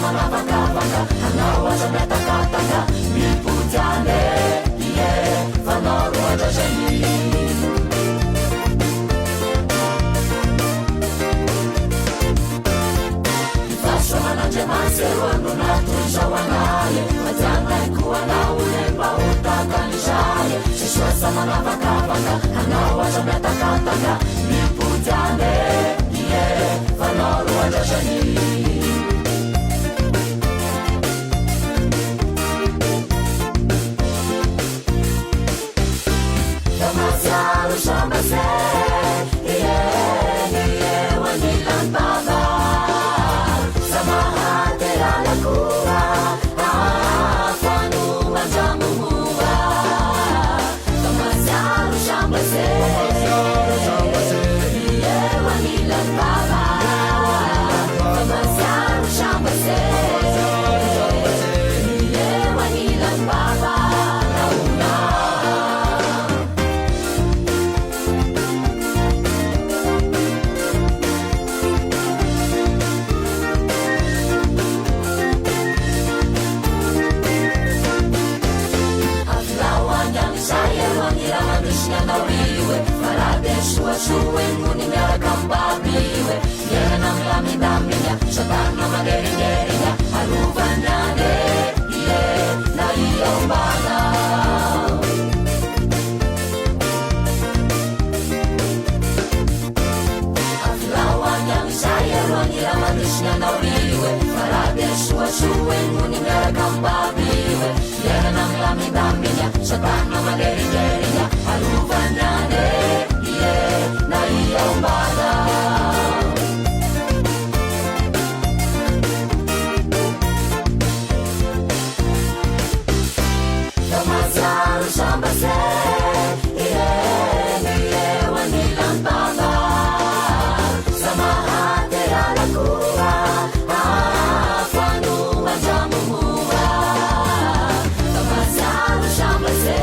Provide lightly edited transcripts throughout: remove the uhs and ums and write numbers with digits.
manavakavaka anaoatra miatakataka mipotiane ie fanao roandratrany ifasoman'andriamantsy natozao anaye matianaikoanaole mba hotakanizaye sisoasa manavakavaka anaoatra miatakataka mipotiane ie fanao roandratrany Shambase, yeah, yeah, when you land baba, samahate ala kuwa, fanu manjamua, kamasaru shambase, yeah, when you land baba, kamasaru shambase, yeah, when you land baba. Suwengu ni miarakambabiwe Yena mlamidaminya Satana magerinya Haruvanyane Iye na iyombana Aflawanya misaya Rwanyira manishnya nauriwe Faradeshua suwengu ni miarakambabiwe Yena mlamidaminya Satana magerinya Haruvanyane na iyombana Kamasaru shambase Iye wanilan baba Samahate ala kuwa Fanu manjamua Kamasaru shambase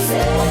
Say